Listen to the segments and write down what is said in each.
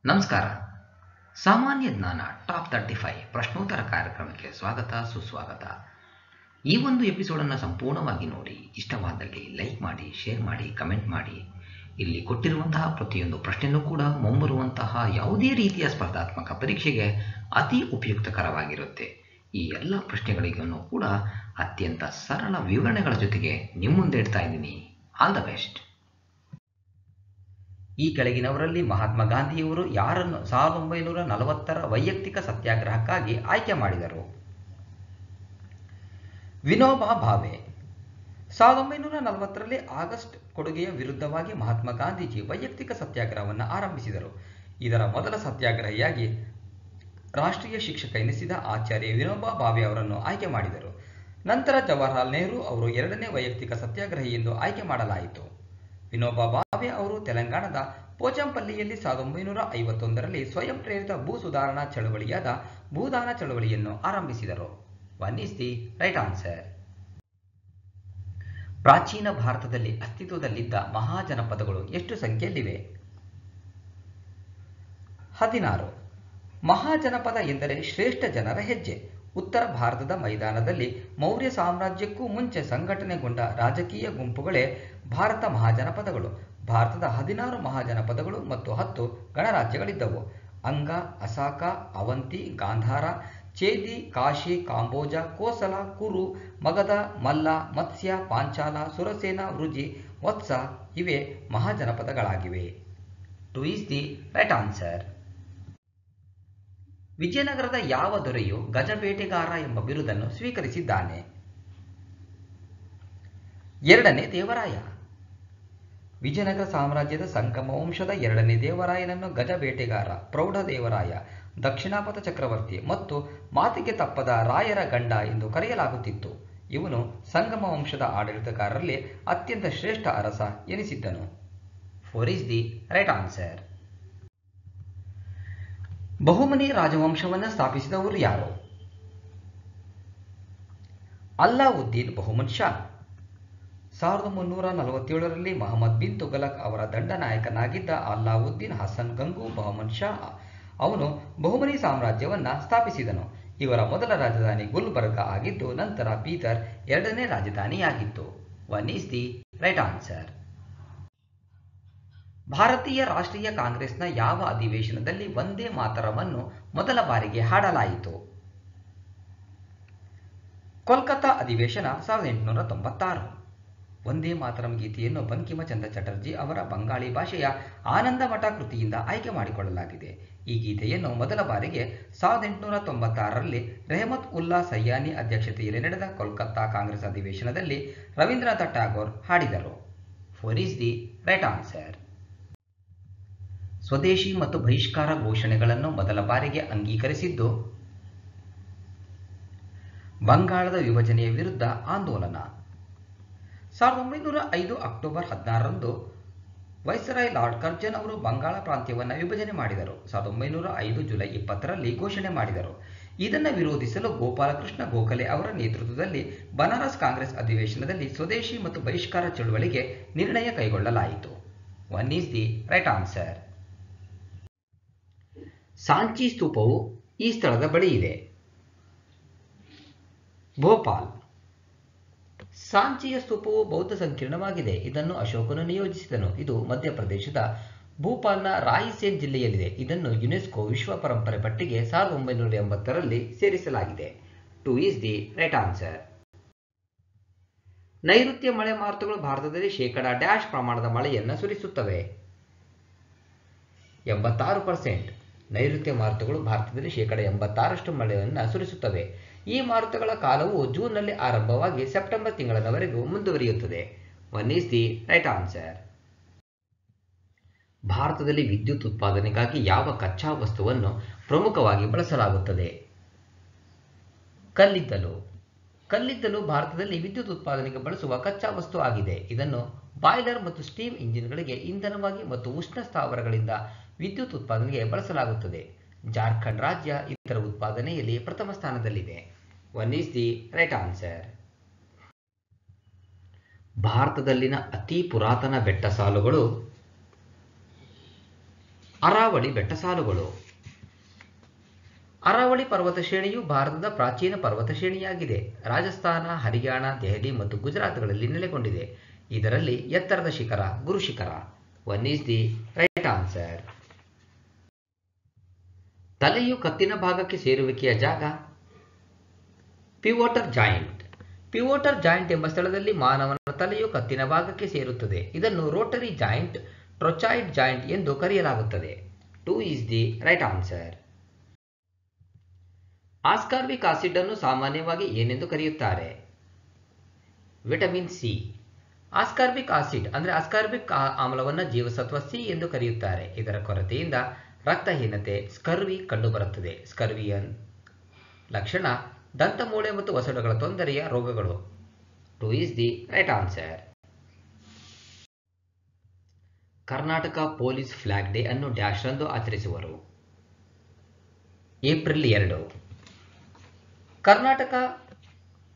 ನಮಸ್ಕಾರ. ಸಾಮಾನ್ಯ ಜ್ಞಾನ ಟಾಪ್ 35 ಪ್ರಶ್ನೋತ್ತರ ಕಾರ್ಯಕ್ರಮಕ್ಕೆ ಸ್ವಾಗತ ಸುಸ್ವಾಗತ. ಈ ಒಂದು ಎಪಿಸೋಡನ್ನು ಸಂಪೂರ್ಣವಾಗಿ ನೋಡಿ, ಇಷ್ಟವಾದಲ್ಲಿ ಲೈಕ್ ಮಾಡಿ, ಶೇರ್ ಮಾಡಿ, ಕಮೆಂಟ್ ಮಾಡಿ. ಇಲ್ಲಿ ಕೊಟ್ಟಿರುವಂತಹ ಪ್ರತಿಯೊಂದು ಪ್ರಶ್ನೆಯೂ ಕೂಡ ಮುಂಬರುವಂತಹ ಯಾವುದೇ ರೀತಿಯ ಸ್ಪರ್ಧಾತ್ಮಕ ಪರೀಕ್ಷೆಗೆ ಅತಿ ಉಪಯುಕ್ತಕರವಾಗಿರುತ್ತೆ. ಈ ಎಲ್ಲ ಪ್ರಶ್ನೆಗಳಿಗೂ ಕೂಡ ಅತ್ಯಂತ ಸರಳ ವಿವರಣೆಗಳ ಜೊತೆಗೆ ನಿಮ್ಮ ಮುಂದೆ ಇಡ್ತಾ ಇದ್ದೀನಿ. All the best. ಈ ಕೆಳಗಿನವರಲ್ಲಿ ಮಹಾತ್ಮ ಗಾಂಧಿಯವರು ಯಾರನ್ನು 1940ರ ವೈಯಕ್ತಿಕ ಸತ್ಯಾಗ್ರಹಕ್ಕಾಗಿ ಆಯ್ಕೆ ಮಾಡಿದರು? ವಿನೋಬಾ ಭಾವೆ. 1940ರಲ್ಲಿ ಆಗಸ್ಟ್ ಕೊಡುಗೆಯ ವಿರುದ್ಧವಾಗಿ ಮಹಾತ್ಮ ಗಾಂಧೀಜಿ ವೈಯಕ್ತಿಕ ಸತ್ಯಾಗ್ರಹವನ್ನು ಆರಂಭಿಸಿದರು. ಇದರ ಮೊದಲ ಸತ್ಯಾಗ್ರಹಿಯಾಗಿ ರಾಷ್ಟ್ರೀಯ ಶಿಕ್ಷಕ ಎನಿಸಿದ ಆಚಾರ್ಯ ವಿನೋಬಾ ಭಾವೆ ಅವರನ್ನು ಆಯ್ಕೆ ಮಾಡಿದರು. ನಂತರ ಜವಾಹರಲಾಲ್ ನೆಹರು ಅವರು ಎರಡನೇ ವೈಯಕ್ತಿಕ ಸತ್ಯಾಗ್ರಹಿ ಎಂದು ಆಯ್ಕೆ ಮಾಡಲಾಯಿತು. ವಿನೋಬಾ ಭಾವೆ ಅವರು ತೆಲಂಗಾಣದ ಪೋಚಂಪಲ್ಲಿಯಲ್ಲಿ 1951ರಲ್ಲಿ ಸ್ವಯಂ ಪ್ರೇರಿತ ಭೂ ಸುಧಾರಣಾ ಚಳವಳಿಯಾದ ಭೂದಾನ ಚಳವಳಿಯನ್ನು ಆರಂಭಿಸಿದರು. One is the right answer. ಪ್ರಾಚೀನ ಭಾರತದಲ್ಲಿ ಅಸ್ತಿತ್ವದಲ್ಲಿದ್ದ ಮಹಾಜನಪದಗಳು ಎಷ್ಟು ಸಂಖ್ಯೆಯಲ್ಲಿವೆ? 16. ಮಹಾಜನಪದ ಎಂದರೆ ಶ್ರೇಷ್ಠ ಜನರ ಹೆಜ್ಜೆ. ಉತ್ತರ ಭಾರತದ ಮೈದಾನದಲ್ಲಿ ಮೌರ್ಯ ಸಾಮ್ರಾಜ್ಯಕ್ಕೂ ಮುಂಚೆ ಸಂಘಟನೆಗೊಂಡ ರಾಜಕೀಯ ಗುಂಪುಗಳೇ ಭಾರತ ಮಹಾಜನಪದಗಳು. ಭಾರತದ 16 ಮಹಾಜನಪದಗಳು ಮತ್ತು 10 ಗಣರಾಜ್ಯಗಳಿದ್ದವು. ಅಂಗ, ಅಸಾಕ, ಅವಂತಿ, ಗಾಂಧಾರ, ಚೇದಿ, ಕಾಶಿ, ಕಾಂಬೋಜ, ಕೋಸಲ, ಕುರು, ಮಗಧ, ಮಲ್ಲ, ಮತ್ಸ್ಯ, ಪಾಂಚಾಲ, ಸುರಸೇನ, ವೃಜಿ, ವತ್ಸ ಇವೇ ಮಹಾಜನಪದಗಳಾಗಿವೆ. 2 ಈಸ್ ದಿ ರೈಟ್ ಆನ್ಸರ್. ವಿಜಯನಗರದ ಯಾವ ದೊರೆಯು ಗಜಬೇಟೆಗಾರ ಎಂಬ ಬಿರುದನ್ನು ಸ್ವೀಕರಿಸಿದ್ದಾನೆ? 2ನೇ ದೇವರಾಯ. ವಿಜಯನಗರ ಸಾಮ್ರಾಜ್ಯದ ಸಂಗಮ ವಂಶದ 2ನೇ ದೇವರಾಯನನ್ನು ಗಜಬೇಟೆಗಾರ, ಪ್ರೌಢ ದೇವರಾಯ, ದಕ್ಷಿಣಾಪಥ ಚಕ್ರವರ್ತಿ ಮತ್ತು ಮಾತಿಗೆ ತಪ್ಪದ ರಾಯರ ಗಂಡ ಎಂದು ಕರೆಯಲಾಗುತ್ತಿತ್ತು. ಇವನು ಸಂಗಮ ವಂಶದ ಆಡಳಿತಗಾರರಲ್ಲಿ ಅತ್ಯಂತ ಶ್ರೇಷ್ಠ ಅರಸ ಎನಿಸಿದ್ದನು. 4 is the right answer. Bahmani ರಾಜವಂಶವನ್ನು ಸ್ಥಾಪಿಸಿದವರು ಯಾರು? ಅಲ್ಲಾವುದ್ದೀನ್ ಬಹುಮನ್ ಶಾ. 1347ರಲ್ಲಿ ಮಹಮ್ಮದ್ ಬಿನ್ ತುಘಲಕ್ ಅವರ ದಂಡನಾಯಕನಾಗಿದ್ದ ಅಲ್ಲಾವುದ್ದೀನ್ ಹಸನ್ ಗಂಗು ಬಹುಮನ್ ಶಾ ಅವನು ಬಹುಮನಿ ಸಾಮ್ರಾಜ್ಯವನ್ನು ಸ್ಥಾಪಿಸಿದನು. ಇವರ ಮೊದಲ ರಾಜಧಾನಿ ಗುಲ್ಬರ್ಗ ಆಗಿದ್ದು ನಂತರ ಬೀದರ್ ಎರಡನೇ ರಾಜಧಾನಿಯಾಗಿತ್ತು. 1 ಈಸ್ ದಿ ರೈಟ್ ಆನ್ಸರ್. ಭಾರತೀಯ ರಾಷ್ಟ್ರೀಯ ಕಾಂಗ್ರೆಸ್ನ ಯಾವ ಅಧಿವೇಶನದಲ್ಲಿ ವಂದೇ ಮಾತರವನ್ನು ಮೊದಲ ಬಾರಿಗೆ ಹಾಡಲಾಯಿತು? ಕೋಲ್ಕತ್ತಾ ಅಧಿವೇಶನ 1896. ವಂದೇ ಮಾತರಂ ಗೀತೆಯನ್ನು ಬಂಕಿಮಚಂದ್ರ ಚಟರ್ಜಿ ಅವರ ಬಂಗಾಳಿ ಭಾಷೆಯ ಆನಂದಮಠ ಕೃತಿಯಿಂದ ಆಯ್ಕೆ ಮಾಡಿಕೊಳ್ಳಲಾಗಿದೆ. ಈ ಗೀತೆಯನ್ನು ಮೊದಲ ಬಾರಿಗೆ 1896ರಲ್ಲಿ ರೆಹಮತ್ ಉಲ್ಲಾ ಸಯ್ಯಾನಿ ಅಧ್ಯಕ್ಷತೆಯಲ್ಲಿ ನಡೆದ ಕೋಲ್ಕತ್ತಾ ಕಾಂಗ್ರೆಸ್ ಅಧಿವೇಶನದಲ್ಲಿ ರವೀಂದ್ರನಾಥ ಟ್ಯಾಗೋರ್ ಹಾಡಿದರು. 4 ಈಸ್ ದಿ ರೈಟ್ ಆನ್ಸರ್. ಸ್ವದೇಶಿ ಮತ್ತು ಬಹಿಷ್ಕಾರ ಘೋಷಣೆಗಳನ್ನು ಮೊದಲ ಬಾರಿಗೆ ಅಂಗೀಕರಿಸಿದ್ದು? ಬಂಗಾಳದ ವಿಭಜನೆಯ ವಿರುದ್ಧ ಆಂದೋಲನ. 1905 ಅಕ್ಟೋಬರ್ 16ರಂದು ವೈಸ್ರಾಯ್ ಲಾರ್ಡ್ ಕರ್ಜನ್ ಅವರು ಬಂಗಾಳ ಪ್ರಾಂತ್ಯವನ್ನು ವಿಭಜನೆ ಮಾಡಿದರು. 1905 ಜುಲೈ 20ರಲ್ಲಿ ಘೋಷಣೆ ಮಾಡಿದರು. ಇದನ್ನು ವಿರೋಧಿಸಲು ಗೋಪಾಲಕೃಷ್ಣ ಗೋಖಲೆ ಅವರ ನೇತೃತ್ವದಲ್ಲಿ ಬನಾರಸ್ ಕಾಂಗ್ರೆಸ್ ಅಧಿವೇಶನದಲ್ಲಿ ಸ್ವದೇಶಿ ಮತ್ತು ಬಹಿಷ್ಕಾರ ಚಳುವಳಿಗೆ ನಿರ್ಣಯ ಕೈಗೊಳ್ಳಲಾಯಿತು. 1 is the right answer. Sanchi ಸ್ತೂಪವು ಈ ಸ್ಥಳದ ಬಳಿ ಇದೆ? ಭೋಪಾಲ್. ಸಾಂಚಿಯ ಸ್ತೂಪವು ಬೌದ್ಧ ಸಂಕೀರ್ಣವಾಗಿದೆ. ಇದನ್ನು ಅಶೋಕನು ನಿಯೋಜಿಸಿದನು. ಇದು ಮಧ್ಯಪ್ರದೇಶದ ಭೂಪಾಲ್ನ ರಾಯಿಸೇನ್ ಜಿಲ್ಲೆಯಲ್ಲಿದೆ. ಇದನ್ನು ಯುನೆಸ್ಕೋ ವಿಶ್ವ ಪರಂಪರೆ ಪಟ್ಟಿಗೆ 1980ರಲ್ಲಿ ಸೇರಿಸಲಾಗಿದೆ. 2 ಈಸ್ ದಿ ರೈಟ್ ಆನ್ಸರ್. ನೈಋತ್ಯ ಮಳೆ ಮಾರುತಗಳು ಭಾರತದಲ್ಲಿ ಶೇಕಡಾ ಪ್ರಮಾಣದ ಮಳೆಯನ್ನು ಸುರಿಸುತ್ತವೆ? 86%. ನೈಋತ್ಯ ಮಾರುತಗಳು ಭಾರತದಲ್ಲಿ ಶೇಕಡಾ 86ರಷ್ಟು ಮಳೆಯನ್ನು ಸುರಿಸುತ್ತವೆ. ಈ ಮಾರುತಗಳ ಕಾಲವು ಜೂನ್ನಲ್ಲಿ ಆರಂಭವಾಗಿ ಸೆಪ್ಟೆಂಬರ್ ತಿಂಗಳವರೆಗೂ ಮುಂದುವರಿಯುತ್ತದೆ. 1 ಈಸ್ ದಿ ರೈಟ್ ಆನ್ಸರ್. ಭಾರತದಲ್ಲಿ ವಿದ್ಯುತ್ ಉತ್ಪಾದನೆಗಾಗಿ ಯಾವ ಕಚ್ಚಾ ವಸ್ತುವನ್ನು ಪ್ರಮುಖವಾಗಿ ಬಳಸಲಾಗುತ್ತದೆ? ಕಲ್ಲಿದ್ದಲು. ಕಲ್ಲಿದ್ದಲು ಭಾರತದಲ್ಲಿ ವಿದ್ಯುತ್ ಉತ್ಪಾದನೆಗೆ ಬಳಸುವ ಕಚ್ಚಾ ವಸ್ತು ಆಗಿದೆ. ಇದನ್ನು ಬಾಯ್ಲರ್ ಮತ್ತು ಸ್ಟೀಮ್ ಇಂಜಿನ್ಗಳಿಗೆ ಇಂಧನವಾಗಿ ಮತ್ತು ಉಷ್ಣ ಸ್ಥಾವರಗಳಿಂದ ವಿದ್ಯುತ್ ಉತ್ಪಾದನೆಗೆ ಬಳಸಲಾಗುತ್ತದೆ. ಜಾರ್ಖಂಡ್ ರಾಜ್ಯ ಇದರ ಉತ್ಪಾದನೆಯಲ್ಲಿ ಪ್ರಥಮ ಸ್ಥಾನದಲ್ಲಿದೆ. 1 ಈಸ್ ದಿ ರೈಟ್ ಆನ್ಸರ್. ಭಾರತದಲ್ಲಿನ ಅತಿ ಪುರಾತನ ಬೆಟ್ಟ ಸಾಲುಗಳು? ಅರಾವಳಿ ಬೆಟ್ಟ ಸಾಲುಗಳು. ಅರಾವಳಿ ಪರ್ವತ ಶ್ರೇಣಿಯು ಭಾರತದ ಪ್ರಾಚೀನ ಪರ್ವತ ಶ್ರೇಣಿಯಾಗಿದೆ. ರಾಜಸ್ಥಾನ, ಹರಿಯಾಣ, ದೆಹಲಿ ಮತ್ತು ಗುಜರಾತ್ಗಳಲ್ಲಿ ನೆಲೆಗೊಂಡಿದೆ. ಇದರಲ್ಲಿ ಎತ್ತರದ ಶಿಖರ ಗುರು ಶಿಖರ. 1 is the right answer. ತಲೆಯು ಕತ್ತಿನ ಭಾಗಕ್ಕೆ ಸೇರುವಿಕೆಯ ಜಾಗ ಪಿವೋಟರ್ ಜಾಯಿಂಟ್. ಪಿವೋಟರ್ ಜಾಯಿಂಟ್ ಎಂಬ ಸ್ಥಳದಲ್ಲಿ ಮಾನವನ ತಲೆಯು ಕತ್ತಿನ ಭಾಗಕ್ಕೆ ಸೇರುತ್ತದೆ. ಇದನ್ನು ರೋಟರಿ ಜಾಯಿಂಟ್, ಟ್ರೊಚಾಯ್ಡ್ ಜಾಯಿಂಟ್ ಎಂದು ಕರೆಯಲಾಗುತ್ತದೆ. 2 is the right answer. Ascorbic acid ಅನ್ನು ಸಾಮಾನ್ಯವಾಗಿ ಏನೆಂದು ಕರೆಯುತ್ತಾರೆ? Vitamin C. ಆಸ್ಕಾರ್ಬಿಕ್ ಆಸಿಡ್ ಅಂದರೆ ಆಸ್ಕಾರ್ಬಿಕ್ ಆಮ್ಲವನ್ನು ಜೀವಸತ್ವ ಸಿ ಎಂದು ಕರೆಯುತ್ತಾರೆ. ಇದರ ಕೊರತೆಯಿಂದ ರಕ್ತಹೀನತೆ, ಸ್ಕರ್ವಿ ಕಂಡುಬರುತ್ತದೆ. ಸ್ಕರ್ವಿಯ ಲಕ್ಷಣ ದಂತಮೂಳೆ ಮತ್ತು ಒಸಡುಗಳ ತೊಂದರೆಯ ರೋಗಗಳು. 2 is the right answer. Karnataka police flag day ಅನ್ನು ಡ್ಯಾಶ್ ರಂದು ಆಚರಿಸುವರು? ಏಪ್ರಿಲ್ 2. ಕರ್ನಾಟಕ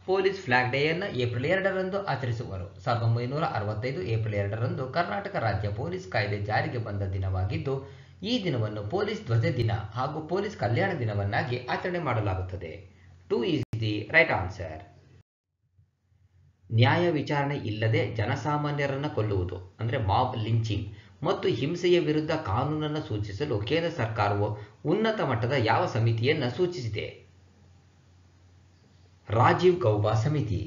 ಪೊಲೀಸ್ ಫ್ಲಾಗ್ ಡೇಯನ್ನು ಏಪ್ರಿಲ್ 2ರಂದು ಆಚರಿಸುವರು. 1965 ಏಪ್ರಿಲ್ 2ರಂದು ಕರ್ನಾಟಕ ರಾಜ್ಯ ಪೊಲೀಸ್ ಕಾಯ್ದೆ ಜಾರಿಗೆ ಬಂದ ದಿನವಾಗಿದ್ದು, ಈ ದಿನವನ್ನು ಪೊಲೀಸ್ ಧ್ವಜ ದಿನ ಹಾಗೂ ಪೊಲೀಸ್ ಕಲ್ಯಾಣ ದಿನವನ್ನಾಗಿ ಆಚರಣೆ ಮಾಡಲಾಗುತ್ತದೆ. 2 is the right answer. ನ್ಯಾಯ ವಿಚಾರಣೆ ಇಲ್ಲದೆ ಜನಸಾಮಾನ್ಯರನ್ನು ಕೊಲ್ಲುವುದು ಅಂದರೆ ಮಾಬ್ ಲಿಂಚಿಂಗ್ ಮತ್ತು ಹಿಂಸೆಯ ವಿರುದ್ಧ ಕಾನೂನನ್ನು ಸೂಚಿಸಲು ಕೇಂದ್ರ ಸರ್ಕಾರವು ಉನ್ನತ ಮಟ್ಟದ ಯಾವ ಸಮಿತಿಯನ್ನು ಸೂಚಿಸಿದೆ? ರಾಜೀವ್ ಗೌಬಾ ಸಮಿತಿ.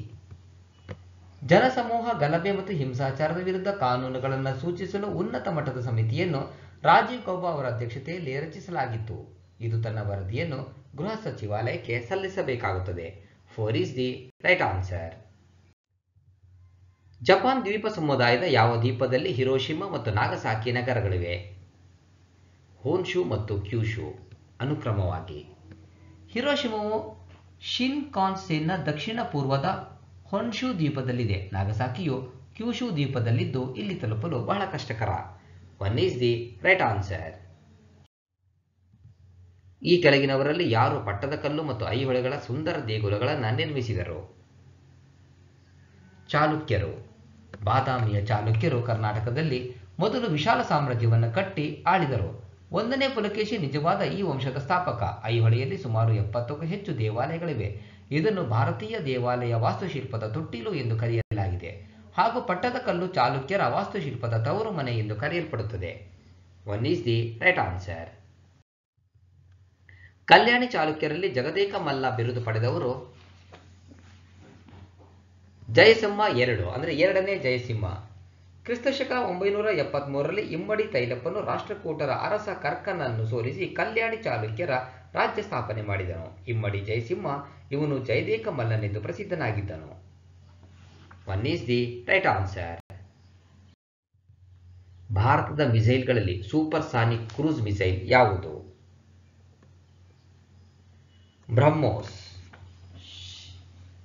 ಜನಸಮೂಹ ಗಲಭೆ ಮತ್ತು ಹಿಂಸಾಚಾರದ ವಿರುದ್ಧ ಕಾನೂನುಗಳನ್ನು ಸೂಚಿಸಲು ಉನ್ನತ ಮಟ್ಟದ ಸಮಿತಿಯನ್ನು ರಾಜೀವ್ ಗೌಬಾ ಅವರ ಅಧ್ಯಕ್ಷತೆಯಲ್ಲಿ ರಚಿಸಲಾಗಿತ್ತು. ಇದು ತನ್ನ ವರದಿಯನ್ನು ಗೃಹ ಸಚಿವಾಲಯಕ್ಕೆ ಸಲ್ಲಿಸಬೇಕಾಗುತ್ತದೆ. 4 is the right answer. Japan ದ್ವೀಪ ಸಮುದಾಯದ ಯಾವ ದ್ವೀಪದಲ್ಲಿ ಹಿರೋಶಿಮಾ ಮತ್ತು ನಾಗಸಾಕಿ ನಗರಗಳಿವೆ? ಹೋನ್ಶು ಮತ್ತು ಕ್ಯೂಶು ಅನುಕ್ರಮವಾಗಿ. ಹಿರೋಶಿಮಾವು ಶಿನ್ಕಾನ್ಸೆನ್ನ ದಕ್ಷಿಣ ಪೂರ್ವದ ಹೊನ್ಶು ದ್ವೀಪದಲ್ಲಿದೆ. ನಾಗಸಾಕಿಯು ಕ್ಯೂಶು ದ್ವೀಪದಲ್ಲಿದ್ದು ಇಲ್ಲಿ ತಲುಪಲು ಬಹಳ ಕಷ್ಟಕರ. 1 is the right answer. ಈ ಕೆಳಗಿನವರಲ್ಲಿ ಯಾರು ಪಟ್ಟದಕಲ್ಲು ಮತ್ತು ಐಹೊಳೆಗಳ ಸುಂದರ ದೇಗುಲಗಳನ್ನು ನಿರ್ಮಿಸಿದರು? ಚಾಲುಕ್ಯರು. ಬಾದಾಮಿಯ ಚಾಲುಕ್ಯರು ಕರ್ನಾಟಕದಲ್ಲಿ ಮೊದಲು ವಿಶಾಲ ಸಾಮ್ರಾಜ್ಯವನ್ನು ಕಟ್ಟಿ ಆಳಿದರು. 1ನೇ ಪುಲಕೇಶಿ ನಿಜವಾದ ಈ ವಂಶದ ಸ್ಥಾಪಕ. ಐಹೊಳೆಯಲ್ಲಿ ಸುಮಾರು 70ಕ್ಕೂ ಹೆಚ್ಚು ದೇವಾಲಯಗಳಿವೆ. ಇದನ್ನು ಭಾರತೀಯ ದೇವಾಲಯ ವಾಸ್ತುಶಿಲ್ಪದ ತೊಟ್ಟಿಲು ಎಂದು ಕರೆಯಲಾಗಿದೆ ಹಾಗೂ ಪಟ್ಟದಕಲ್ಲು ಚಾಲುಕ್ಯರ ವಾಸ್ತುಶಿಲ್ಪದ ತವರು ಮನೆ ಎಂದು ಕರೆಯಲ್ಪಡುತ್ತದೆ. 1 is the right answer. ಕಲ್ಯಾಣಿ ಚಾಲುಕ್ಯರಲ್ಲಿ ಜಗದೇಕ ಮಲ್ಲ ಬಿರುದು ಪಡೆದವರು? ಜಯಸಿಂಹ 2 ಅಂದರೆ 2ನೇ ಜಯಸಿಂಹ. ಕ್ರಿಸ್ತಶಕ 973ರಲ್ಲಿ ಇಮ್ಮಡಿ ತೈಲಪ್ಪನು ರಾಷ್ಟ್ರಕೂಟರ ಅರಸ ಕರ್ಕನನ್ನು ಸೋಲಿಸಿ ಕಲ್ಯಾಣಿ ಚಾಲುಕ್ಯರ ರಾಜ್ಯ ಸ್ಥಾಪನೆ ಮಾಡಿದನು. ಇಮ್ಮಡಿ ಜಯಸಿಂಹ ಇವನು ಜಯದೇಕ ಮಲ್ಲನೆಂದು ಪ್ರಸಿದ್ಧನಾಗಿದ್ದನು. 1 is the right answer. ಭಾರತದ ಮಿಸೈಲ್ಗಳಲ್ಲಿ ಸೂಪರ್ಸಾನಿಕ್ ಕ್ರೂಸ್ ಮಿಸೈಲ್ ಯಾವುದು? ಬ್ರಹ್ಮೋಸ್.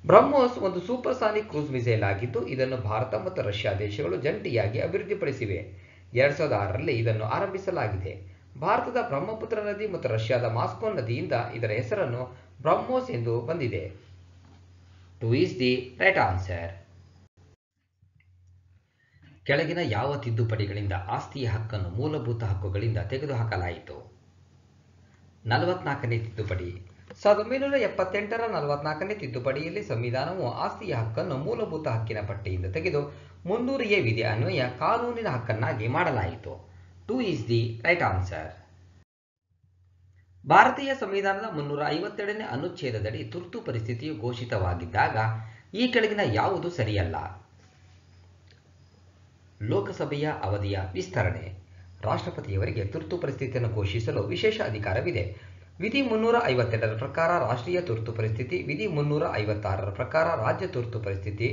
ಬ್ರಹ್ಮೋಸ್ ಒಂದು ಸೂಪರ್ಸಾನಿಕ್ ಕ್ರೂಸ್ ಮಿಸೈಲ್ ಆಗಿದ್ದು ಇದನ್ನು ಭಾರತ ಮತ್ತು ರಷ್ಯಾ ದೇಶಗಳು ಜಂಟಿಯಾಗಿ ಅಭಿವೃದ್ಧಿಪಡಿಸಿವೆ. 2006ರಲ್ಲಿ ಇದನ್ನು ಆರಂಭಿಸಲಾಗಿದೆ. ಭಾರತದ ಬ್ರಹ್ಮಪುತ್ರ ನದಿ ಮತ್ತು ರಷ್ಯಾದ ಮಾಸ್ಕೋ ನದಿಯಿಂದ ಇದರ ಹೆಸರನ್ನು ಬ್ರಹ್ಮೋಸ್ ಎಂದು ಬಂದಿದೆ. 2 is the right answer. ಕೆಳಗಿನ ಯಾವ ತಿದ್ದುಪಡಿಗಳಿಂದ ಆಸ್ತಿಯ ಹಕ್ಕನ್ನು ಮೂಲಭೂತ ಹಕ್ಕುಗಳಿಂದ ತೆಗೆದುಹಾಕಲಾಯಿತು? 44ನೇ ತಿದ್ದುಪಡಿ. 1978ರ 44ನೇ ತಿದ್ದುಪಡಿಯಲ್ಲಿ ಸಂವಿಧಾನವು ಆಸ್ತಿಯ ಹಕ್ಕನ್ನು ಮೂಲಭೂತ ಹಕ್ಕಿನ ಪಟ್ಟಿಯಿಂದ ತೆಗೆದು 300A ವಿಧಿ ಅನ್ವಯ ಕಾನೂನಿನ ಹಕ್ಕನ್ನಾಗಿ ಮಾಡಲಾಯಿತು. 2 is the right answer. ಭಾರತೀಯ ಸಂವಿಧಾನದ 352ನೇ ಅನುಚ್ಛೇದದಡಿ ತುರ್ತು ಪರಿಸ್ಥಿತಿಯು ಘೋಷಿತವಾಗಿದ್ದಾಗ ಈ ಕೆಳಗಿನ ಯಾವುದು ಸರಿಯಲ್ಲ? ಲೋಕಸಭೆಯ ಅವಧಿಯ ವಿಸ್ತರಣೆ. ರಾಷ್ಟ್ರಪತಿಯವರಿಗೆ ತುರ್ತು ಪರಿಸ್ಥಿತಿಯನ್ನು ಘೋಷಿಸಲು ವಿಶೇಷ ಅಧಿಕಾರವಿದೆ. ವಿಧಿ 352ರ ಪ್ರಕಾರ ರಾಷ್ಟ್ರೀಯ ತುರ್ತು ಪರಿಸ್ಥಿತಿ, ವಿಧಿ 356ರ ಪ್ರಕಾರ ರಾಜ್ಯ ತುರ್ತು ಪರಿಸ್ಥಿತಿ,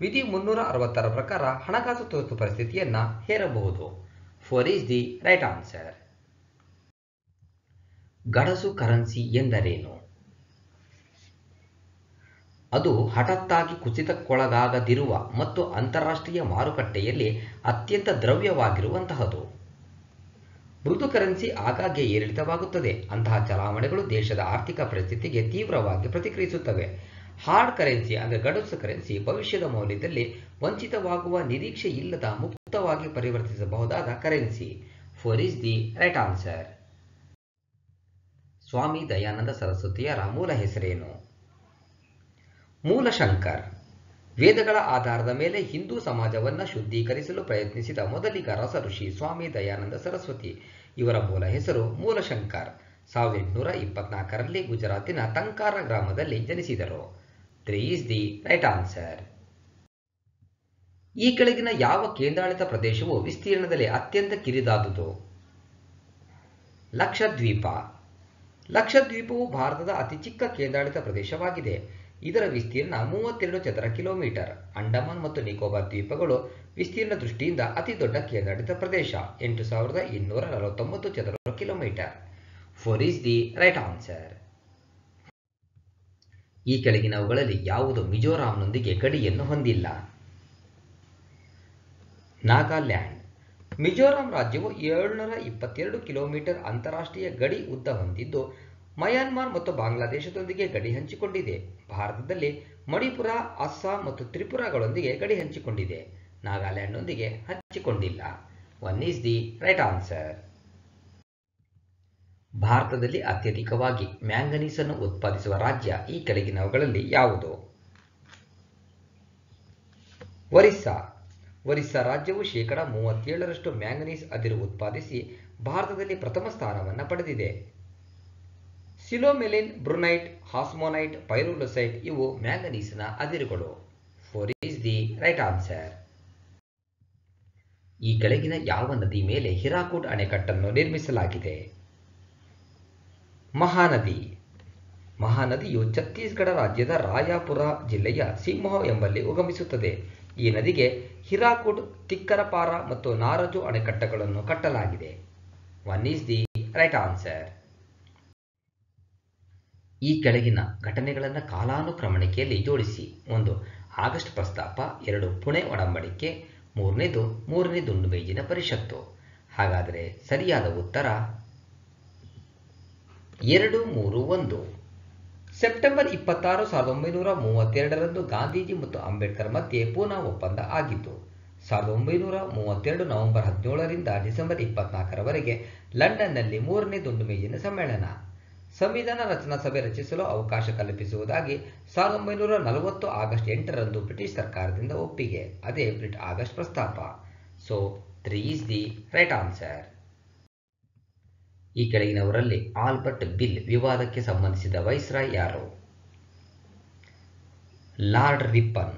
ವಿಧಿ 360ರ ಪ್ರಕಾರ ಹಣಕಾಸು ತುರ್ತು ಪರಿಸ್ಥಿತಿಯನ್ನ ಹೇರಬಹುದು. 4 is the right answer. ಗಡಸು ಕರೆನ್ಸಿ ಎಂದರೇನು? ಅದು ಹಠಾತ್ತಾಗಿ ಕುಸಿತಕ್ಕೊಳಗಾಗದಿರುವ ಮತ್ತು ಅಂತಾರಾಷ್ಟ್ರೀಯ ಮಾರುಕಟ್ಟೆಯಲ್ಲಿ ಅತ್ಯಂತ ದ್ರವ್ಯವಾಗಿರುವಂತಹದು. ಮೃದು ಕರೆನ್ಸಿ ಆಗಾಗ್ಗೆ ಏರಿಳಿತವಾಗುತ್ತದೆ. ಅಂತಹ ಚಲಾವಣೆಗಳು ದೇಶದ ಆರ್ಥಿಕ ಪರಿಸ್ಥಿತಿಗೆ ತೀವ್ರವಾಗಿ ಪ್ರತಿಕ್ರಿಯಿಸುತ್ತವೆ. ಹಾರ್ಡ್ ಕರೆನ್ಸಿ ಅಂದರೆ ಗಡಸು ಕರೆನ್ಸಿ ಭವಿಷ್ಯದ ಮೌಲ್ಯದಲ್ಲಿ ವಂಚಿತವಾಗುವ ನಿರೀಕ್ಷೆ ಇಲ್ಲದ ಮುಕ್ತವಾಗಿ ಪರಿವರ್ತಿಸಬಹುದಾದ currency. 4 is the right answer. Swami Dayananda ಸರಸ್ವತಿಯರ ಮೂಲ ಹೆಸರೇನು? ಮೂಲಶಂಕರ್. ವೇದಗಳ ಆಧಾರದ ಮೇಲೆ ಹಿಂದೂ ಸಮಾಜವನ್ನು ಶುದ್ಧೀಕರಿಸಲು ಪ್ರಯತ್ನಿಸಿದ ಮೊದಲಿಗ ರಸಋಷಿ ಸ್ವಾಮಿ ದಯಾನಂದ ಸರಸ್ವತಿ. ಇವರ ಮೂಲ ಹೆಸರು ಮೂಲಶಂಕರ್. 1824ರಲ್ಲಿ ಗುಜರಾತಿನ ತಂಕಾರ ಗ್ರಾಮದಲ್ಲಿ ಜನಿಸಿದರು. 3 is the right answer. ಈ ಕೆಳಗಿನ ಯಾವ ಕೇಂದ್ರಾಡಳಿತ ಪ್ರದೇಶವು ವಿಸ್ತೀರ್ಣದಲ್ಲಿ ಅತ್ಯಂತ ಕಿರಿದಾದುದು? ಲಕ್ಷದ್ವೀಪ. ಲಕ್ಷದ್ವೀಪವು ಭಾರತದ ಅತಿ ಚಿಕ್ಕ ಕೇಂದ್ರಾಡಳಿತ ಪ್ರದೇಶವಾಗಿದೆ. ಇದರ ವಿಸ್ತೀರ್ಣ 32 ಚದರ ಕಿಲೋಮೀಟರ್. ಅಂಡಮಾನ್ ಮತ್ತು ನಿಕೋಬಾರ್ ದ್ವೀಪಗಳು ವಿಸ್ತೀರ್ಣ ದೃಷ್ಟಿಯಿಂದ ಅತಿ ದೊಡ್ಡ ಕೇಂದ್ರಾಡಳಿತ ಪ್ರದೇಶ, 8249 ಚದರ kilometre. 4 is the right answer. ಈ ಕೆಳಗಿನವುಗಳಲ್ಲಿ ಯಾವುದು ಮಿಜೋರಾಂನೊಂದಿಗೆ ಗಡಿಯನ್ನು ಹೊಂದಿಲ್ಲ? ನಾಗಾಲ್ಯಾಂಡ್. ಮಿಜೋರಾಂ ರಾಜ್ಯವು 722 ಕಿಲೋಮೀಟರ್ ಅಂತಾರಾಷ್ಟ್ರೀಯ ಗಡಿ ಉದ್ದ ಹೊಂದಿದ್ದು ಮಯನ್ಮಾರ್ ಮತ್ತು ಬಾಂಗ್ಲಾದೇಶದೊಂದಿಗೆ ಗಡಿ ಹಂಚಿಕೊಂಡಿದೆ. ಭಾರತದಲ್ಲಿ ಮಣಿಪುರ, ಅಸ್ಸಾಂ ಮತ್ತು ತ್ರಿಪುರಾಗಳೊಂದಿಗೆ ಗಡಿ ಹಂಚಿಕೊಂಡಿದೆ. ನಾಗಾಲ್ಯಾಂಡ್ನೊಂದಿಗೆ ಹಂಚಿಕೊಂಡಿಲ್ಲ. 1 is the right answer. ಭಾರತದಲ್ಲಿ ಅತ್ಯಧಿಕವಾಗಿ ಮ್ಯಾಂಗನೀಸ್ ಅನ್ನು ಉತ್ಪಾದಿಸುವ ರಾಜ್ಯ ಈ ಕೆಳಗಿನವುಗಳಲ್ಲಿ ಯಾವುದು? ಒರಿಸ್ಸಾ. ಒರಿಸ್ಸಾ ರಾಜ್ಯವು 37% ಮ್ಯಾಂಗನೀಸ್ ಅದಿರು ಉತ್ಪಾದಿಸಿ ಭಾರತದಲ್ಲಿ ಪ್ರಥಮ ಸ್ಥಾನವನ್ನು ಪಡೆದಿದೆ. ಸಿಲೋಮೆಲಿನ್, ಬ್ರುನೈಟ್, ಹಾಸ್ಮೋನೈಟ್, ಪೈರೋಲುಸೈಟ್ ಇವು ಮ್ಯಾಂಗನೀಸ್ನ ಅದಿರುಗಳು. 4 is the right answer. ಈ ಕೆಳಗಿನ ಯಾವ ನದಿ ಮೇಲೆ ಹಿರಾಕುಡ್ ಅಣೆಕಟ್ಟನ್ನು ನಿರ್ಮಿಸಲಾಗಿದೆ? ಮಹಾನದಿ. ಮಹಾನದಿಯು ಛತ್ತೀಸ್ಗಢ ರಾಜ್ಯದ ರಾಯಾಪುರ ಜಿಲ್ಲೆಯ ಸಿಂಹೋ ಎಂಬಲ್ಲಿ ಉಗಮಿಸುತ್ತದೆ. ಈ ನದಿಗೆ ಹಿರಾಕುಡ್, ತಿಕ್ಕರಪಾರ ಮತ್ತು ನಾರಜು ಅಣೆಕಟ್ಟುಗಳನ್ನು ಕಟ್ಟಲಾಗಿದೆ. 1 is the right answer. ಈ ಕೆಳಗಿನ ಘಟನೆಗಳನ್ನು ಕಾಲಾನುಕ್ರಮಣಿಕೆಯಲ್ಲಿ ಜೋಡಿಸಿ. 1 ಆಗಸ್ಟ್ ಪ್ರಸ್ತಾಪ, 2 ಪುಣೆ ಒಡಂಬಡಿಕೆ, 3ನೇದು ಮೂರನೇ ದುಂಡು ಮೇಜಿನ ಪರಿಷತ್ತು. ಹಾಗಾದರೆ ಸರಿಯಾದ ಉತ್ತರ 2, 3, 1. ಸೆಪ್ಟೆಂಬರ್ 26, 1932ರಂದು ಗಾಂಧೀಜಿ ಮತ್ತು ಅಂಬೇಡ್ಕರ್ ಮಧ್ಯೆ ಪೂನಾ ಒಪ್ಪಂದ ಆಗಿತ್ತು. 1932 ನವೆಂಬರ್ 17ರಿಂದ ಡಿಸೆಂಬರ್ 24ರವರೆಗೆ ಲಂಡನ್ನಲ್ಲಿ ಮೂರನೇ ದುಂಡು ಮೇಜಿನ ಸಮ್ಮೇಳನ. ಸಂವಿಧಾನ ರಚನಾ ಸಭೆ ರಚಿಸಲು ಅವಕಾಶ ಕಲ್ಪಿಸುವುದಾಗಿ 1940 ಆಗಸ್ಟ್ 8ರಂದು ಬ್ರಿಟಿಷ್ ಸರ್ಕಾರದಿಂದ ಒಪ್ಪಿಗೆ. ಅದೇ ಆಗಸ್ಟ್ ಪ್ರಸ್ತಾಪ. So 3 is the right answer. ಈ ಕೆಳಗಿನವರಲ್ಲಿ ಆಲ್ಬರ್ಟ್ ಬಿಲ್ ವಿವಾದಕ್ಕೆ ಸಂಬಂಧಿಸಿದ ವೈಸ್ರಾಯ್ ಯಾರು? Lord Ripon.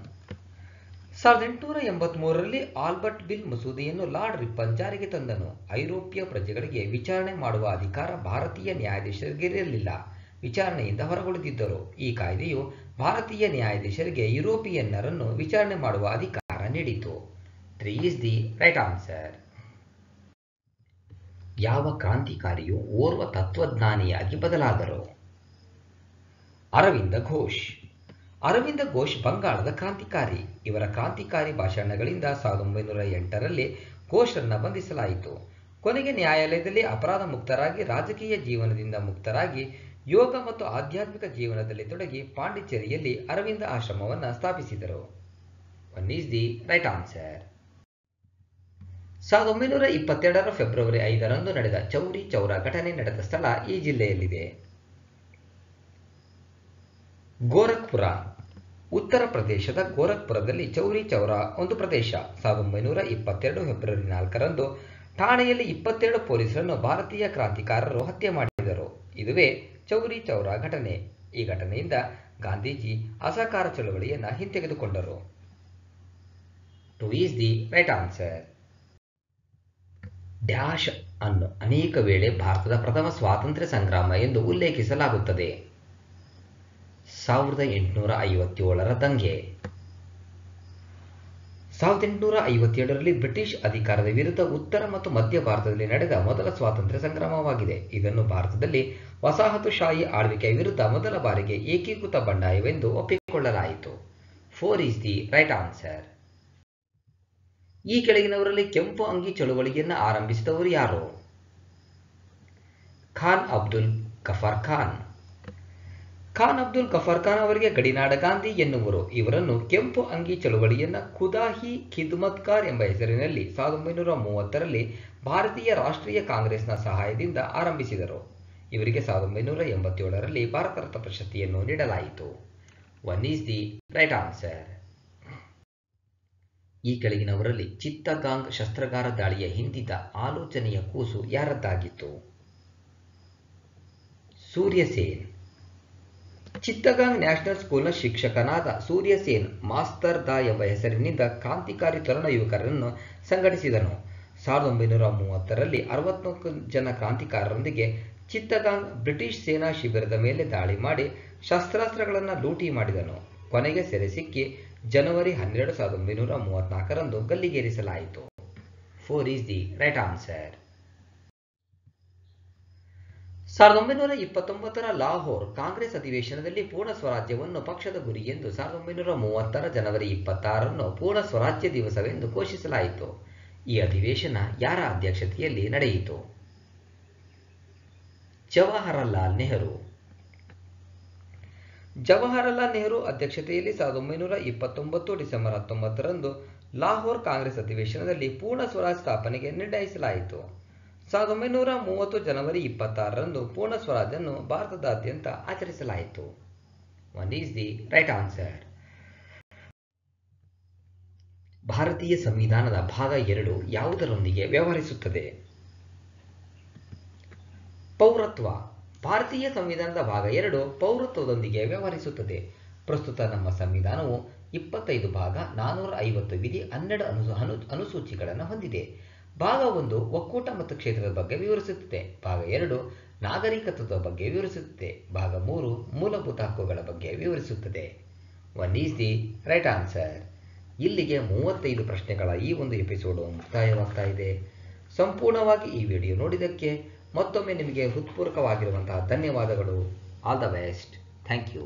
1883ರಲ್ಲಿ ಆಲ್ಬರ್ಟ್ ಬಿಲ್ ಮಸೂದೆಯನ್ನು ಲಾರ್ಡ್ ರಿಪ್ಪನ್ ಜಾರಿಗೆ ತಂದನು. ಐರೋಪ್ಯ ಪ್ರಜೆಗಳಿಗೆ ವಿಚಾರಣೆ ಮಾಡುವ ಅಧಿಕಾರ ಭಾರತೀಯ ನ್ಯಾಯಾಧೀಶರಿಗಿರಲಿಲ್ಲ. ವಿಚಾರಣೆಯಿಂದ ಹೊರಗುಳಿದಿದ್ದರು. ಈ ಕಾಯ್ದೆಯು ಭಾರತೀಯ ನ್ಯಾಯಾಧೀಶರಿಗೆ ಯುರೋಪಿಯನ್ನರನ್ನು ವಿಚಾರಣೆ ಮಾಡುವ ಅಧಿಕಾರ ನೀಡಿತು. 3 is the right answer. ಯಾವ ಕ್ರಾಂತಿಕಾರಿಯು ಓರ್ವ ತತ್ವಜ್ಞಾನಿಯಾಗಿ ಬದಲಾದರು? ಅರವಿಂದ ಘೋಷ್. ಅರವಿಂದ ಘೋಷ್ ಬಂಗಾಳದ ಕ್ರಾಂತಿಕಾರಿ. ಇವರ ಕ್ರಾಂತಿಕಾರಿ ಭಾಷಣಗಳಿಂದ 1908ರಲ್ಲಿ ಘೋಷ್ರನ್ನ ಬಂಧಿಸಲಾಯಿತು. ಕೊನೆಗೆ ನ್ಯಾಯಾಲಯದಲ್ಲಿ ಅಪರಾಧ ಮುಕ್ತರಾಗಿ ರಾಜಕೀಯ ಜೀವನದಿಂದ ಮುಕ್ತರಾಗಿ ಯೋಗ ಮತ್ತು ಆಧ್ಯಾತ್ಮಿಕ ಜೀವನದಲ್ಲಿ ತೊಡಗಿ ಪಾಂಡಿಚೇರಿಯಲ್ಲಿ ಅರವಿಂದ ಆಶ್ರಮವನ್ನು ಸ್ಥಾಪಿಸಿದರು. 1 is the right answer. 1922 February 5ರಂದು ನಡೆದ ಚೌರಿ ಚೌರಾ ಘಟನೆ ನಡೆದ ಸ್ಥಳ ಈ ಜಿಲ್ಲೆಯಲ್ಲಿದೆ. ಗೋರಖ್ಪುರ. ಉತ್ತರ ಪ್ರದೇಶದ ಗೋರಖ್ಪುರದಲ್ಲಿ ಚೌರಿ ಚೌರಾ ಒಂದು ಪ್ರದೇಶ. 1922 ಫೆಬ್ರವರಿ 4ರಂದು ಠಾಣೆಯಲ್ಲಿ 22 ಪೊಲೀಸರನ್ನು ಭಾರತೀಯ ಕ್ರಾಂತಿಕಾರರು ಹತ್ಯೆ ಮಾಡಿದರು. ಇದುವೇ ಚೌರಿ ಚೌರಾ ಘಟನೆ. ಈ ಘಟನೆಯಿಂದ ಗಾಂಧೀಜಿ ಅಸಹಕಾರ ಚಳವಳಿಯನ್ನು ಹಿಂತೆಗೆದುಕೊಂಡರು. 2 is the right answer. Dash ಅನ್ನು ಅನೇಕ ವೇಳೆ ಭಾರತದ ಪ್ರಥಮ ಸ್ವಾತಂತ್ರ್ಯ ಸಂಗ್ರಾಮ ಎಂದು ಉಲ್ಲೇಖಿಸಲಾಗುತ್ತದೆ. 1857ರ ದಂಗೆ. 1857ರಲ್ಲಿ ಬ್ರಿಟಿಷ್ ಅಧಿಕಾರದ ವಿರುದ್ಧ ಉತ್ತರ ಮತ್ತು ಮಧ್ಯ ಭಾರತದಲ್ಲಿ ನಡೆದ ಮೊದಲ ಸ್ವಾತಂತ್ರ್ಯ ಸಂಗ್ರಾಮವಾಗಿದೆ. ಇದನ್ನು ಭಾರತದಲ್ಲಿ ವಸಾಹತುಶಾಹಿ ಆಳ್ವಿಕೆಯ ವಿರುದ್ಧ ಮೊದಲ ಬಾರಿಗೆ ಏಕೀಕೃತ ಬಂಡಾಯವೆಂದು ಒಪ್ಪಿಕೊಳ್ಳಲಾಯಿತು. 4 is the right answer. ಈ ಕೆಳಗಿನವರಲ್ಲಿ ಕೆಂಪು ಅಂಗಿ ಚಳುವಳಿಯನ್ನು ಆರಂಭಿಸಿದವರು ಯಾರು? ಖಾನ್ ಅಬ್ದುಲ್ ಗಫಾರ್ ಖಾನ್. ಖಾನ್ ಅಬ್ದುಲ್ ಗಫಾರ್ ಖಾನ್ ಅವರಿಗೆ ಗಡಿನಾಡ ಗಾಂಧಿ ಎನ್ನುವರು. ಇವರನ್ನು ಕೆಂಪು ಅಂಗಿ ಚಳುವಳಿಯನ್ನ ಖುದಾ-ಇ ಖಿದ್ಮತ್ಗಾರ್ ಎಂಬ ಹೆಸರಿನಲ್ಲಿ 1930ರಲ್ಲಿ ಭಾರತೀಯ ರಾಷ್ಟ್ರೀಯ ಕಾಂಗ್ರೆಸ್ನ ಸಹಾಯದಿಂದ ಆರಂಭಿಸಿದರು. ಇವರಿಗೆ 1987ರಲ್ಲಿ ಭಾರತ ರತ್ನ ಪ್ರಶಸ್ತಿಯನ್ನು ನೀಡಲಾಯಿತು. One is the right answer. ಈ ಕೆಳಗಿನವರಲ್ಲಿ ಚಿತ್ತಗಾಂಗ್ ಶಸ್ತ್ರಾಗಾರ ದಾಳಿಯ ಹಿಂದಿದ್ದ ಆಲೋಚನೆಯ ಕೂಸು ಯಾರದ್ದಾಗಿತ್ತು? ಸೂರ್ಯ ಸೇನ್. ಚಿತ್ತಗಾಂಗ್ ನ್ಯಾಷನಲ್ ಸ್ಕೂಲ್ನ ಶಿಕ್ಷಕನಾದ ಸೂರ್ಯ ಸೇನ್ ಮಾಸ್ತರ್ ದಾ ಎಂಬ ಹೆಸರಿನಿಂದ ಕ್ರಾಂತಿಕಾರಿ ತರುಣ ಯುವಕರನ್ನು ಸಂಘಟಿಸಿದನು. 1930ರಲ್ಲಿ 64 ಜನ ಕ್ರಾಂತಿಕಾರರೊಂದಿಗೆ ಚಿತ್ತಗಾಂಗ್ ಬ್ರಿಟಿಷ್ ಸೇನಾ ಶಿಬಿರದ ಮೇಲೆ ದಾಳಿ ಮಾಡಿ ಶಸ್ತ್ರಾಸ್ತ್ರಗಳನ್ನು ಲೂಟಿ ಮಾಡಿದನು. ಕೊನೆಗೆ ಸೆರೆ ಸಿಕ್ಕಿ ಜನವರಿ 12, 1934ರಂದು ಗಲ್ಲಿಗೇರಿಸಲಾಯಿತು. 4 ಈಸ್ ದಿ ರೈಟ್ ಆನ್ಸರ್. 1929ರ ಲಾಹೋರ್ ಕಾಂಗ್ರೆಸ್ ಅಧಿವೇಶನದಲ್ಲಿ ಪೂರ್ಣ ಸ್ವರಾಜ್ಯವನ್ನು ಪಕ್ಷದ ಗುರಿ ಎಂದು 1930ರ ಜನವರಿ 26ನ್ನು ಪೂರ್ಣ ಸ್ವರಾಜ್ಯ ದಿವಸವೆಂದು ಘೋಷಿಸಲಾಯಿತು. ಈ ಅಧಿವೇಶನ ಯಾರ ಅಧ್ಯಕ್ಷತೆಯಲ್ಲಿ ನಡೆಯಿತು? ಜವಾಹರಲಾಲ್ ನೆಹರು. ಜವಾಹರಲಾಲ್ ನೆಹರು ಅಧ್ಯಕ್ಷತೆಯಲ್ಲಿ 1929 ಡಿಸೆಂಬರ್ 19ರಂದು ಲಾಹೋರ್ ಕಾಂಗ್ರೆಸ್ ಅಧಿವೇಶನದಲ್ಲಿ ಪೂರ್ಣ ಸ್ವರಾಜ್ ಸ್ಥಾಪನೆಗೆ ನಿರ್ಣಯಿಸಲಾಯಿತು. 1930 ಜನವರಿ 26ರಂದು ಪೂರ್ಣ ಸ್ವರಾಜ್ ಅನ್ನು ಭಾರತದಾದ್ಯಂತ ಆಚರಿಸಲಾಯಿತು. One is the right answer. ಭಾರತೀಯ ಸಂವಿಧಾನದ ಭಾಗ 2 ಯಾವುದರೊಂದಿಗೆ ವ್ಯವಹರಿಸುತ್ತದೆ? ಪೌರತ್ವ. ಭಾರತೀಯ ಸಂವಿಧಾನದ ಭಾಗ 2 ಪೌರತ್ವದೊಂದಿಗೆ ವ್ಯವಹರಿಸುತ್ತದೆ. ಪ್ರಸ್ತುತ ನಮ್ಮ ಸಂವಿಧಾನವು 25 ಭಾಗ, 450 ವಿಧಿ, 12 ಅನುಸೂಚಿಗಳನ್ನು ಹೊಂದಿದೆ. ಭಾಗ 1 ಒಕ್ಕೂಟ ಮತ್ತು ಕ್ಷೇತ್ರದ ಬಗ್ಗೆ ವಿವರಿಸುತ್ತದೆ. ಭಾಗ 2 ನಾಗರಿಕತ್ವದ ಬಗ್ಗೆ ವಿವರಿಸುತ್ತದೆ. ಭಾಗ 3 ಮೂಲಭೂತ ಹಕ್ಕುಗಳ ಬಗ್ಗೆ ವಿವರಿಸುತ್ತದೆ. One is the right answer. ಇಲ್ಲಿಗೆ 35 ಪ್ರಶ್ನೆಗಳ ಈ ಒಂದು ಎಪಿಸೋಡು ಮುಕ್ತಾಯವಾಗ್ತಾ ಇದೆ. ಸಂಪೂರ್ಣವಾಗಿ ಈ ವಿಡಿಯೋ ನೋಡಿದ್ದಕ್ಕೆ ಮತ್ತೊಮ್ಮೆ ನಿಮಗೆ ಹೃತ್ಪೂರ್ವಕವಾಗಿರುವಂತಹ ಧನ್ಯವಾದಗಳು. All the best. Thank you.